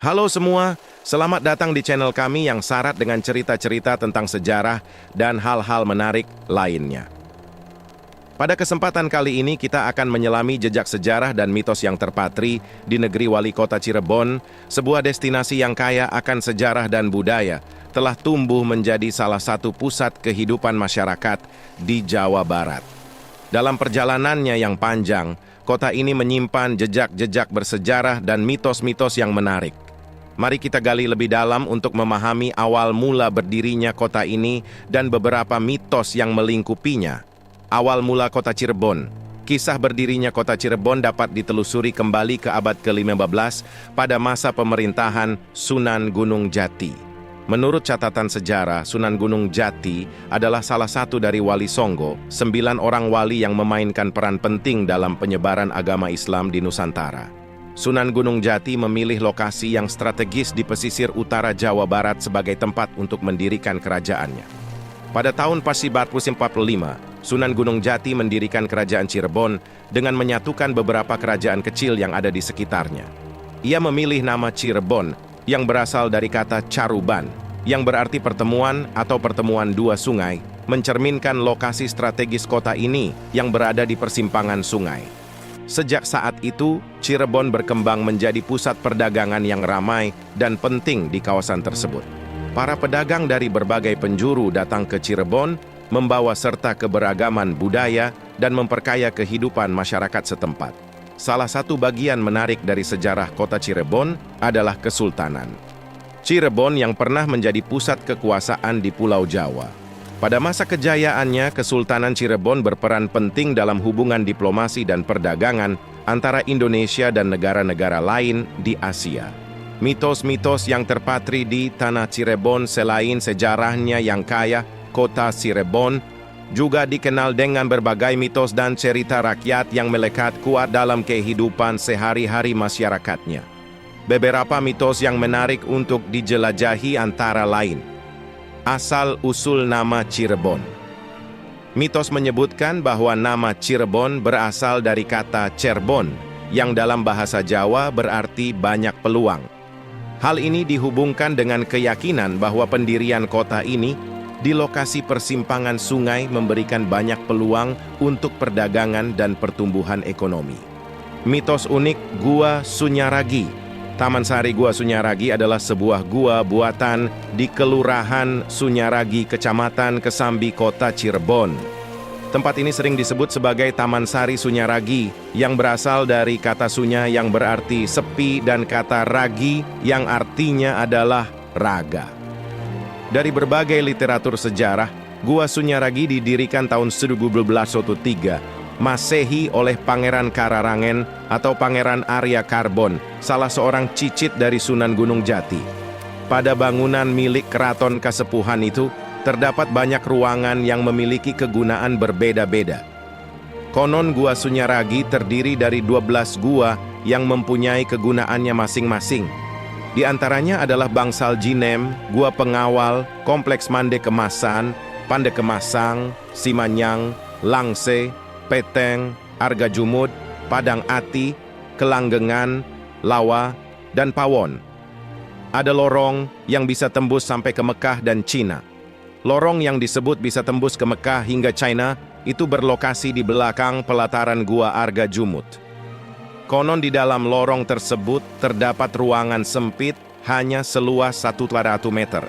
Halo semua, selamat datang di channel kami yang syarat dengan cerita-cerita tentang sejarah dan hal-hal menarik lainnya. Pada kesempatan kali ini kita akan menyelami jejak sejarah dan mitos yang terpatri di negeri wali kota Cirebon, sebuah destinasi yang kaya akan sejarah dan budaya, telah tumbuh menjadi salah satu pusat kehidupan masyarakat di Jawa Barat. Dalam perjalanannya yang panjang, kota ini menyimpan jejak-jejak bersejarah dan mitos-mitos yang menarik. Mari kita gali lebih dalam untuk memahami awal mula berdirinya kota ini dan beberapa mitos yang melingkupinya. Awal mula kota Cirebon. Kisah berdirinya kota Cirebon dapat ditelusuri kembali ke abad ke-15 pada masa pemerintahan Sunan Gunung Jati. Menurut catatan sejarah, Sunan Gunung Jati adalah salah satu dari Wali Songgo, 9 orang wali yang memainkan peran penting dalam penyebaran agama Islam di Nusantara. Sunan Gunung Jati memilih lokasi yang strategis di pesisir utara Jawa Barat sebagai tempat untuk mendirikan kerajaannya. Pada tahun Pasibar 45, Sunan Gunung Jati mendirikan kerajaan Cirebon dengan menyatukan beberapa kerajaan kecil yang ada di sekitarnya. Ia memilih nama Cirebon yang berasal dari kata caruban, yang berarti pertemuan atau pertemuan dua sungai, mencerminkan lokasi strategis kota ini yang berada di persimpangan sungai. Sejak saat itu, Cirebon berkembang menjadi pusat perdagangan yang ramai dan penting di kawasan tersebut. Para pedagang dari berbagai penjuru datang ke Cirebon, membawa serta keberagaman budaya dan memperkaya kehidupan masyarakat setempat. Salah satu bagian menarik dari sejarah kota Cirebon adalah Kesultanan Cirebon yang pernah menjadi pusat kekuasaan di Pulau Jawa. Pada masa kejayaannya, Kesultanan Cirebon berperan penting dalam hubungan diplomasi dan perdagangan antara Indonesia dan negara-negara lain di Asia. Mitos-mitos yang terpatri di tanah Cirebon selain sejarahnya yang kaya, kota Cirebon juga dikenal dengan berbagai mitos dan cerita rakyat yang melekat kuat dalam kehidupan sehari-hari masyarakatnya. Beberapa mitos yang menarik untuk dijelajahi antara lain: asal-usul nama Cirebon. Mitos menyebutkan bahwa nama Cirebon berasal dari kata Cerbon, yang dalam bahasa Jawa berarti banyak peluang. Hal ini dihubungkan dengan keyakinan bahwa pendirian kota ini di lokasi persimpangan sungai memberikan banyak peluang untuk perdagangan dan pertumbuhan ekonomi. Mitos unik Gua Sunyaragi. Taman Sari Gua Sunyaragi adalah sebuah gua buatan di Kelurahan Sunyaragi, Kecamatan Kesambi, Kota Cirebon. Tempat ini sering disebut sebagai Taman Sari Sunyaragi, yang berasal dari kata sunya yang berarti sepi dan kata ragi yang artinya adalah raga. Dari berbagai literatur sejarah, Gua Sunyaragi didirikan tahun 1213 Masehi oleh Pangeran Kararangen atau Pangeran Arya Karbon, salah seorang cicit dari Sunan Gunung Jati. Pada bangunan milik keraton Kasepuhan itu, terdapat banyak ruangan yang memiliki kegunaan berbeda-beda. Konon Gua Sunyaragi terdiri dari 12 gua yang mempunyai kegunaannya masing-masing. Di antaranya adalah Bangsal Jinem, Gua Pengawal, Kompleks Mande Kemasan, Pande Kemasang, Simanyang, Langse, Peteng, Arga Jumud, Padang Ati, Kelanggengan, Lawa, dan Pawon. Ada lorong yang bisa tembus sampai ke Mekah dan Cina. Lorong yang disebut bisa tembus ke Mekah hingga China itu berlokasi di belakang pelataran Gua Arga Jumud. Konon di dalam lorong tersebut terdapat ruangan sempit hanya seluas 100 meter.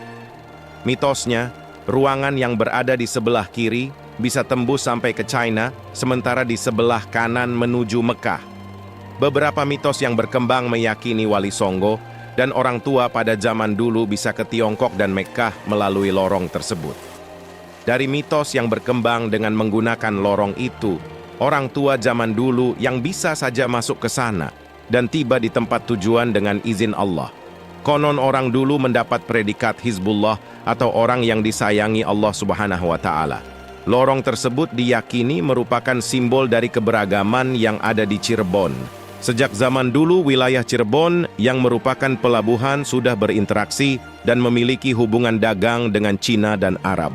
Mitosnya, ruangan yang berada di sebelah kiri bisa tembus sampai ke China, sementara di sebelah kanan menuju Mekah. Beberapa mitos yang berkembang meyakini Wali Songgo dan orang tua pada zaman dulu bisa ke Tiongkok dan Mekah melalui lorong tersebut. Dari mitos yang berkembang dengan menggunakan lorong itu, orang tua zaman dulu yang bisa saja masuk ke sana dan tiba di tempat tujuan dengan izin Allah. Konon orang dulu mendapat predikat Hizbullah atau orang yang disayangi Allah Subhanahu wa Ta'ala. Lorong tersebut diyakini merupakan simbol dari keberagaman yang ada di Cirebon. Sejak zaman dulu, wilayah Cirebon yang merupakan pelabuhan sudah berinteraksi dan memiliki hubungan dagang dengan Cina dan Arab.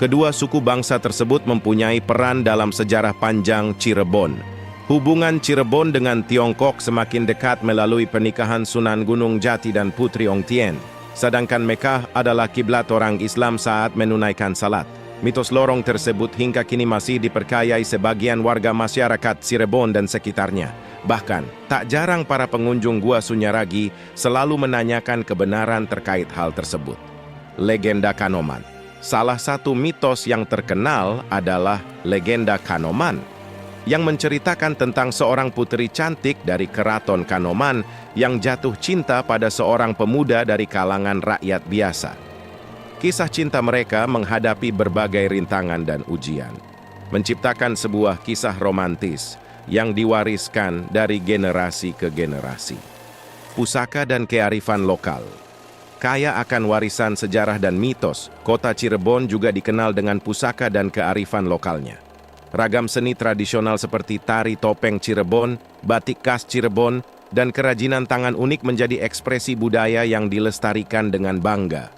Kedua suku bangsa tersebut mempunyai peran dalam sejarah panjang Cirebon. Hubungan Cirebon dengan Tiongkok semakin dekat melalui pernikahan Sunan Gunung Jati dan Putri Ongtien. Sedangkan Mekah adalah kiblat orang Islam saat menunaikan salat. Mitos lorong tersebut hingga kini masih dipercayai sebagian warga masyarakat Cirebon dan sekitarnya. Bahkan, tak jarang para pengunjung Gua Sunyaragi selalu menanyakan kebenaran terkait hal tersebut. Legenda Kanoman. Salah satu mitos yang terkenal adalah legenda Kanoman, yang menceritakan tentang seorang putri cantik dari keraton Kanoman yang jatuh cinta pada seorang pemuda dari kalangan rakyat biasa. Kisah cinta mereka menghadapi berbagai rintangan dan ujian, menciptakan sebuah kisah romantis yang diwariskan dari generasi ke generasi. Pusaka dan kearifan lokal. Kaya akan warisan sejarah dan mitos, kota Cirebon juga dikenal dengan pusaka dan kearifan lokalnya. Ragam seni tradisional seperti tari topeng Cirebon, batik khas Cirebon, dan kerajinan tangan unik menjadi ekspresi budaya yang dilestarikan dengan bangga.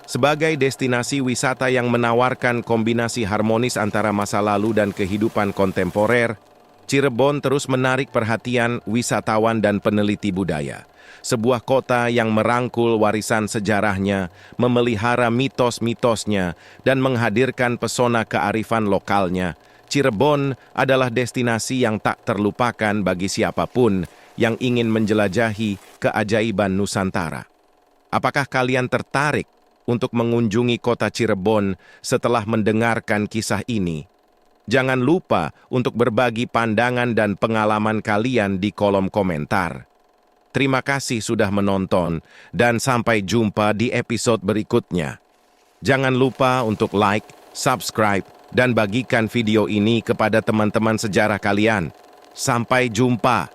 Sebagai destinasi wisata yang menawarkan kombinasi harmonis antara masa lalu dan kehidupan kontemporer, Cirebon terus menarik perhatian wisatawan dan peneliti budaya. Sebuah kota yang merangkul warisan sejarahnya, memelihara mitos-mitosnya, dan menghadirkan pesona kearifan lokalnya. Cirebon adalah destinasi yang tak terlupakan bagi siapapun yang ingin menjelajahi keajaiban Nusantara. Apakah kalian tertarik untuk mengunjungi kota Cirebon setelah mendengarkan kisah ini? Jangan lupa untuk berbagi pandangan dan pengalaman kalian di kolom komentar. Terima kasih sudah menonton dan sampai jumpa di episode berikutnya. Jangan lupa untuk like, subscribe, dan bagikan video ini kepada teman-teman sejarah kalian. Sampai jumpa.